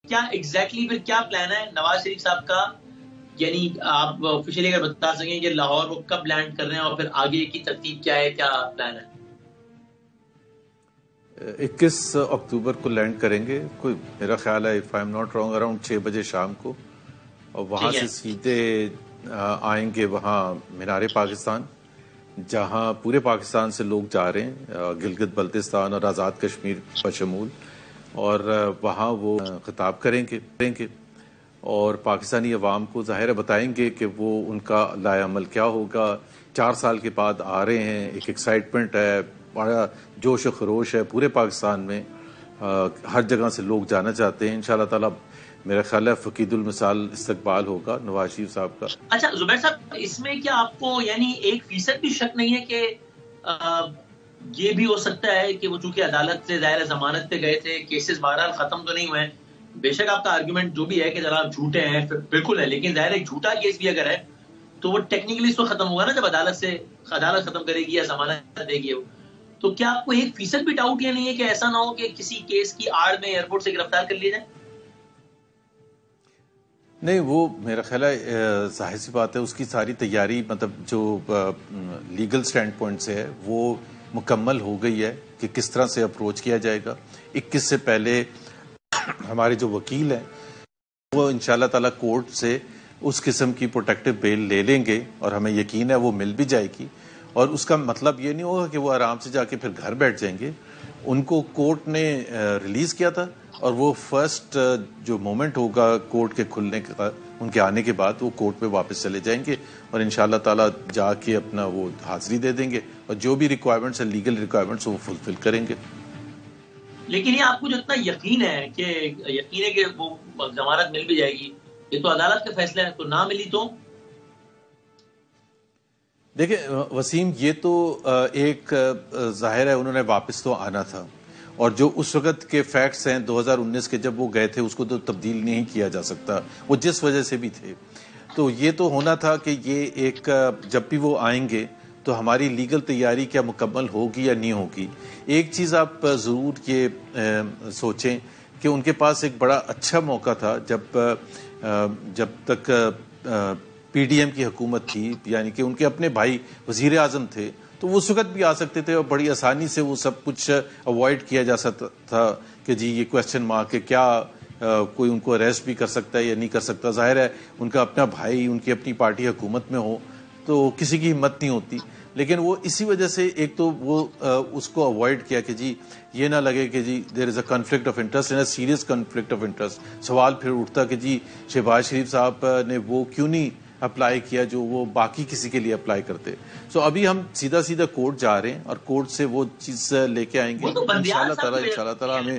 کیا ایگزیکٹلی پھر کیا پلان ہے نواز شریف صاحب کا؟ یعنی آپ آفیشلی اگر بتا سکیں کہ لاہور وہ کب لینڈ کر رہے ہیں اور پھر آگے کی ترتیب کیا ہے، کیا پلان ہے؟ 21 اکتوبر کو لینڈ کریں گے، کوئی میرا خیال ہے if I am not wrong around 6 بجے شام کو، اور وہاں سے سیدھے آئیں گے وہاں مینار پاکستان، جہاں پورے پاکستان سے لوگ جا رہے ہیں، گلگت بلتستان اور آزاد کشمیر بشمول، اور وہاں وہ خطاب کریں گے اور پاکستانی عوام کو ظاہر بتائیں گے کہ وہ ان کا لائے عمل کیا ہوگا۔ 4 سال کے بعد آ رہے ہیں، ایک ایکسائٹمنٹ ہے، بڑا جوش و خروش ہے پورے پاکستان میں، ہر جگہ سے لوگ جانا چاہتے ہیں۔ انشاءاللہ تعالی میرا خیال ہے فقید المثال استقبال ہوگا نواز شریف صاحب کا۔ اچھا زبیر صاحب، اس میں کیا آپ کو یعنی 1% بھی شک نہیں ہے کہ یہ بھی ہو سکتا ہے کہ وہ چونکہ عدالت سے ظاہر ضمانت پہ گئے تھے، کیسز بہرحال ختم تو نہیں ہوئے ہیں، بے شک آپ کا آرگومنٹ جو بھی ہے کہ جناب جھوٹے ہیں بالکل ہے، لیکن ظاہر ایک جھوٹا کیس بھی اگر ہے تو وہ ٹیکنیکلی تو ختم ہوگا نا جب عدالت ختم کرے گی یا ضمانت دے گی وہ، تو کیا آپ کو 1% بھی ڈاؤٹ یہ نہیں ہے کہ ایسا نہ ہو کہ کسی کیس کی آڑ میں ایئرپورٹ سے گرفتار کر لیا جائے؟ نہیں، وہ میرا خیال ہے ظاہر سی بات ہے، اس کی ساری تیاری مطلب جو لیگل سٹینڈ پوائنٹ سے ہے وہ مکمل ہو گئی ہے کہ کس طرح سے اپروچ کیا جائے گا۔ 21 سے پہلے ہمارے جو وکیل ہیں وہ انشاءاللہ تعالی کورٹ سے اس قسم کی پروٹیکٹیو بیل لے لیں گے، اور ہمیں یقین ہے وہ مل بھی جائے گی، اور اس کا مطلب یہ نہیں ہوگا کہ وہ آرام سے جا کے پھر گھر بیٹھ جائیں گے۔ ان کو کورٹ نے ریلیز کیا تھا، اور وہ فرسٹ جو مومنٹ ہوگا کورٹ کے کھلنے کا، ان کے آنے کے بعد وہ کورٹ میں واپس چلے جائیں گے، اور انشاءاللہ تعالی جا کے اپنا وہ حاضری دے دیں گے، اور جو بھی ریکوائرمنٹس ہیں لیگل ریکوائرمنٹس وہ فلفل کریں گے۔ لیکن یہ آپ کو جو اتنا یقین ہے کہ وہ ضمانت مل بھی جائے گی، یہ تو عدالت کا فیصلہ ہے، تو نہ ملی تو؟ دیکھیں وسیم، یہ تو ایک ظاہر ہے انہوں نے واپس تو آنا تھا، اور جو اس وقت کے فیکٹس ہیں 2019 کے جب وہ گئے تھے اس کو تو تبدیل نہیں کیا جا سکتا، وہ جس وجہ سے بھی تھے، تو یہ تو ہونا تھا کہ یہ ایک جب بھی وہ آئیں گے تو ہماری لیگل تیاری کیا مکمل ہوگی یا نہیں ہوگی۔ ایک چیز آپ ضرور یہ سوچیں کہ ان کے پاس ایک بڑا اچھا موقع تھا جب تک پی ڈی ایم کی حکومت تھی، یعنی کہ ان کے اپنے بھائی وزیر اعظم تھے، تو وہ اس وقت بھی آ سکتے تھے اور بڑی آسانی سے وہ سب کچھ اوائڈ کیا جا سکتا تھا کہ جی یہ کویسچن مارک ہے، کیا کوئی ان کو اریسٹ بھی کر سکتا ہے یا نہیں کر سکتا۔ ظاہر ہے ان کا اپنا بھائی، ان کی اپنی پارٹی حکومت میں ہو تو کسی کی ہمت نہیں ہوتی، لیکن وہ اسی وجہ سے ایک تو وہ اس کو اوائڈ کیا کہ جی یہ نہ لگے کہ جی there is a conflict of interest, in a serious conflict of interest. سوال پھر اٹھتا کہ جی شہباز شریف صاحب نے وہ کیوں نہیں اپلائی کیا جو وہ باقی کسی کے لیے اپلائی کرتے۔ سو ابھی ہم سیدھا کورٹ جا رہے ہیں اور کورٹ سے وہ چیز لے کے آئیں گے انشاءاللہ تعالی ہمیں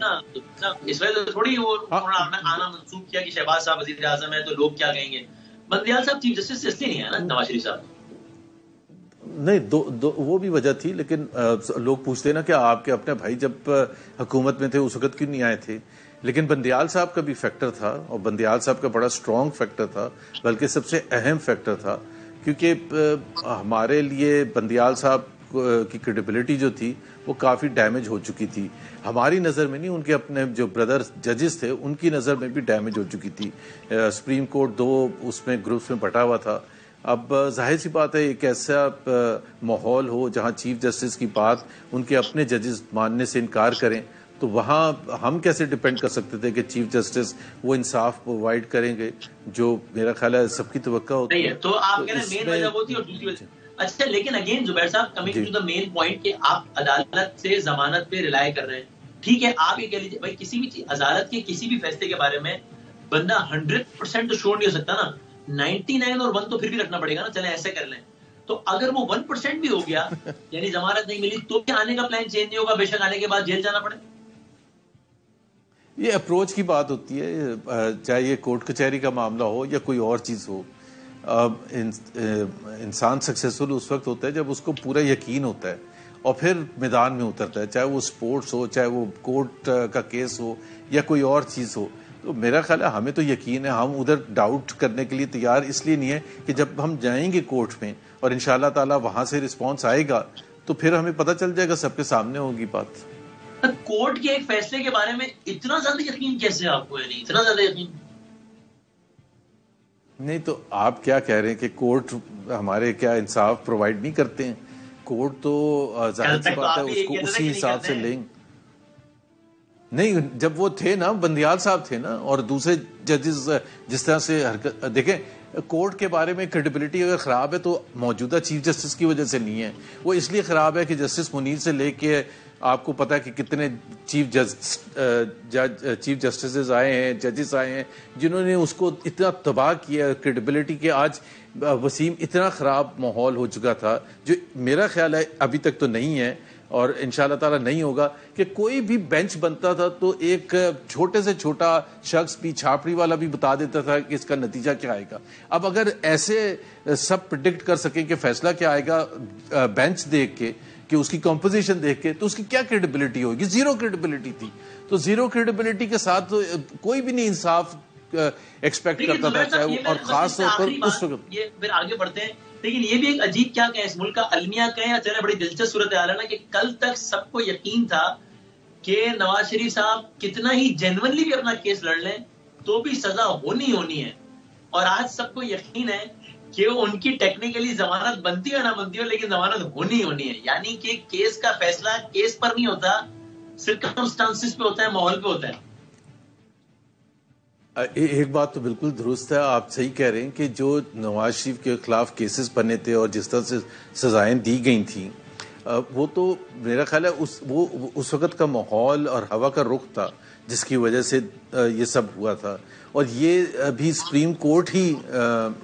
اس وجہ سے تھوڑی وہ آنا منسوخ کیا کہ شہباز صاحب وزیر اعظم ہے تو لوگ کیا کہیں گے۔ بندیال صاحب چیف جسٹس اس لیے نہیں ہے نا نواز شریف صاحب؟ نہیں، وہ بھی وجہ تھی، لیکن لوگ پوچھتے نا کہ آپ کے اپنے بھائی جب حکومت میں تھے اس وقت کیوں نہیں آئے تھے، لیکن بندیال صاحب کا بھی فیکٹر تھا، اور بندیال صاحب کا بڑا سٹرونگ فیکٹر تھا، بلکہ سب سے اہم فیکٹر تھا، کیونکہ ہمارے لیے بندیال صاحب کی کریڈیبلٹی جو تھی وہ کافی ڈیمیج ہو چکی تھی، ہماری نظر میں نہیں، ان کے اپنے جو بردر ججز تھے ان کی نظر میں بھی ڈیمیج ہو چکی تھی۔ سپریم کورٹ 2 اس میں گروپس میں بٹا ہوا تھا۔ اب ظاہر سی بات ہے ایک ایسا ماحول ہو جہاں چیف جسٹس کی بات ان کے اپنے ججز ماننے سے انکار کریں، تو وہاں ہم کیسے ڈیپینڈ کر سکتے تھے کہ چیف جسٹس وہ انصاف پرووائڈ کریں گے جو میرا خیال ہے سب کی توقع ہوتی ہے۔ تو آپ کہہ رہے ہیں مین وجہ وہ تھی اور دوسری وجہ اچھا، لیکن اگین زبیر صاحب coming to the main point کہ آپ عدالت سے ضمانت پہ ریلائی کر رہے ہیں، ٹھیک ہے، آپ یہ کہہ لیجیے بھائی کسی بھی عدالت کے کسی بھی فیصلے کے بارے میں بندہ 100% تو شور نہیں ہو سکتا نا، 99 اور 1 تو پھر بھی رکھنا پڑے گا نا، چلیں ایسے کر لیں، تو اگر وہ 1% بھی ہو گیا یعنی ضمانت نہیں ملی تو کیا آنے کا پلان چینج نہیں ہوگا بے شک آنے کے بعد جیل جانا پڑے؟ یہ اپروچ کی بات ہوتی ہے، چاہے یہ کورٹ کچہری کا معاملہ ہو یا کوئی اور چیز ہو۔ انسان سکسیسفل اس وقت ہوتا ہے جب اس کو پورا یقین ہوتا ہے اور پھر میدان میں اترتا ہے، چاہے وہ سپورٹس ہو، چاہے وہ کورٹ کا کیس ہو یا کوئی اور چیز ہو۔ تو میرا خیال ہے ہمیں تو یقین ہے، ہم ادھر ڈاؤٹ کرنے کے لیے تیار اس لیے نہیں ہے کہ جب ہم جائیں گے کورٹ میں اور انشاءاللہ تعالی وہاں سے رسپانس آئے گا تو پھر ہمیں پتہ چل جائے گا، سب کے سامنے ہوگی بات۔ کورٹ کے ایک فیصلے کے بارے میں اتنا زیادہ یقین کیسے آپ کو ہے؟ نہیں اتنا زیادہ یقین نہیں تو آپ کیا کہہ رہے ہیں کہ کورٹ ہمارے کیا انصاف پرووائڈ نہیں کرتے ہیں؟ کورٹ تو ظاہر سی بات ہے اس کو اسی حساب سے لیں گے. نہیں جب وہ تھے نا بندیال صاحب تھے نا اور دوسرے ججز جس طرح سے حرکت دیکھیں کورٹ کے بارے میں کریڈیبلٹی اگر خراب ہے تو موجودہ چیف جسٹس کی وجہ سے نہیں ہے. وہ اس لیے خراب ہے کہ جسٹس منیر سے لے کے آپ کو پتا ہے کہ کتنے چیف جسٹسز آئے ہیں ججز آئے ہیں جنہوں نے اس کو اتنا تباہ کیا کریڈیبلٹی کے. آج وسیم اتنا خراب ماحول ہو چکا تھا جو میرا خیال ہے ابھی تک تو نہیں ہے اور انشاءاللہ تعالی نہیں ہوگا کہ کوئی بھی بینچ بنتا تھا تو ایک چھوٹے سے چھوٹا شخص بھی چھاپڑی والا بھی بتا دیتا تھا کہ اس کا نتیجہ کیا آئے گا. اب اگر ایسے سب پریڈکٹ کر سکیں کہ فیصلہ کیا آئے گا بینچ دیکھ کے کہ اس کی کمپوزیشن دیکھ کے تو اس کی کیا کریڈیبلٹی ہوگی؟ زیرو کریڈیبلٹی تھی. تو زیرو کریڈیبلٹی کے ساتھ کوئی بھی نہیں انصاف ایکسپیکٹ کرتا تھا چاہے اور خاص طور پر اس وقت. یہ پھر آگے بڑھتے ہیں لیکن یہ بھی ایک عجیب کیا کہیں اس ملک کا المیہ کہیں یا چلے بڑی دلچسپ صورتحال ہے نا کہ کل تک سب کو یقین تھا کہ نواز شریف صاحب کتنا ہی جینونلی بھی اپنا کیس لڑ لیں تو بھی سزا ہونی ہے اور آج سب کو یقین ہے کہ ان کی ٹیکنیکلی ضمانت بنتی ہو نہ بنتی ہو لیکن ضمانت ہونی ہے. یعنی کہ کیس کا فیصلہ کیس پر نہیں ہوتا سرکمسٹانسز پہ ہوتا ہے ماحول پہ ہوتا ہے. ایک بات تو بالکل درست ہے آپ صحیح کہہ رہے ہیں کہ جو نواز شریف کے خلاف کیسز بنے تھے اور جس طرح سے سزائیں دی گئی تھیں وہ تو میرا خیال ہے اس وقت کا ماحول اور ہوا کا رخ تھا جس کی وجہ سے یہ سب ہوا تھا. اور یہ ابھی سپریم کورٹ ہی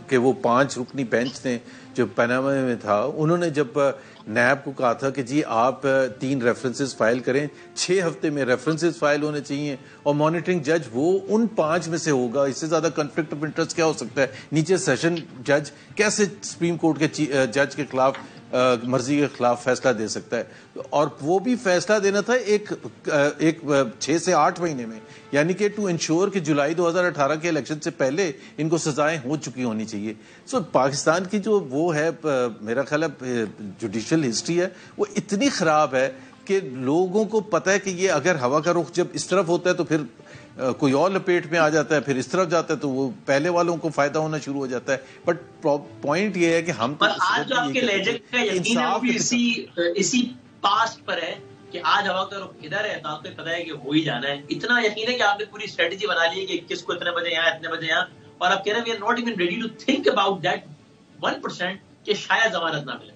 کہ وہ 5 رکنی بینچ تھے جو پیناما میں تھا انہوں نے جب نیب کو کہا تھا کہ جی آپ 3 ریفرنسز فائل کریں 6 ہفتے میں ریفرنسز فائل ہونے چاہیے اور مانیٹرنگ جج وہ ان 5 میں سے ہوگا. اس سے زیادہ کنفلکٹ آف انٹرسٹ کیا ہو سکتا ہے؟ نیچے سیشن جج کیسے سپریم کورٹ کے جج کے خلاف مرضی کے خلاف فیصلہ دے سکتا ہے؟ اور وہ بھی فیصلہ دینا تھا ایک 6 سے 8 مہینے میں یعنی کہ ٹو انشور کہ جولائی 2018 کے الیکشن سے پہلے ان کو سزائیں ہو چکی ہونی چاہیے. سو پاکستان کی جو وہ ہے میرا خیال ہے جوڈیشل ہسٹری ہے وہ اتنی خراب ہے کہ لوگوں کو پتہ ہے کہ یہ اگر ہوا کا رخ جب اس طرف ہوتا ہے تو پھر کوئی اور لپیٹ میں آ جاتا ہے پھر اس طرف جاتا ہے تو وہ پہلے والوں کو فائدہ ہونا شروع ہو جاتا ہے. بٹ پوائنٹ یہ ہے کہ ہم تو آج جو آپ کے لہجے کا یقین ہے وہ بھی اسی پاسٹ پر ہے کہ آج ہوا کا رخ ادھر ہے تو آپ کو پتا ہے کہ ہو ہی جانا ہے. اتنا یقین ہے کہ آپ نے پوری اسٹریٹجی بنا لی ہے کہ 21 کو اتنے بجے یہاں اتنے بجے یہاں اور آپ کہہ رہے ہیں we are not even ready to think about that 1% کہ شاید ضمانت نہ ملے.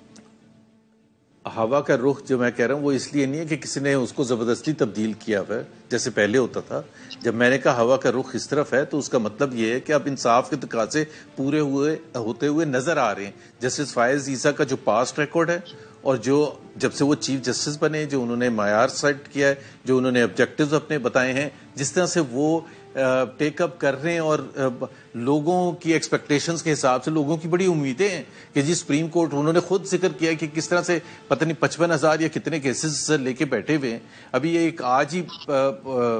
ہوا کا رخ جو میں کہہ رہا ہوں وہ اس لیے نہیں ہے کہ کسی نے اس کو زبردستی تبدیل کیا ہوا ہے جیسے پہلے ہوتا تھا. جب میں نے کہا ہوا کا رخ اس طرف ہے تو اس کا مطلب یہ ہے کہ اب انصاف کے تقاضے پورے ہوتے ہوئے نظر آ رہے ہیں. جسٹس فائز عیسیٰ کا جو پاسٹ ریکارڈ ہے اور جو جب سے وہ چیف جسٹس بنے جو انہوں نے معیار سیٹ کیا ہے جو انہوں نے آبجیکٹیوز اپنے بتائے ہیں جس طرح سے وہ ٹیک اپ کر رہے ہیں اور لوگوں کی ایکسپیکٹیشنز کے حساب سے لوگوں کی بڑی امیدیں ہیں کہ جی سپریم کورٹ انہوں نے خود ذکر کیا کہ کس طرح سے پتہ نہیں 55,000 یا کتنے کیسز لے کے بیٹھے ہوئے ہیں. ابھی ایک آج ہی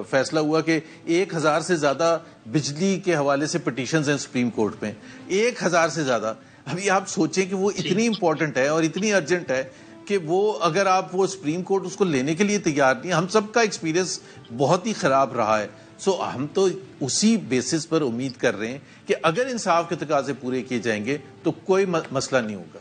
فیصلہ ہوا کہ 1,000 سے زیادہ بجلی کے حوالے سے پٹیشنز ہیں سپریم کورٹ میں 1,000 سے زیادہ. ابھی آپ سوچیں کہ وہ اتنی امپورٹنٹ ہے اور اتنی ارجنٹ ہے کہ وہ اگر آپ وہ سپریم کورٹ اس کو لینے کے لیے تیار نہیں. ہم سب کا ایکسپیرینس بہت ہی خراب رہا ہے. سو ہم تو اسی بیسس پر امید کر رہے ہیں کہ اگر انصاف کے تقاضے پورے کیے جائیں گے تو کوئی مسئلہ نہیں ہوگا.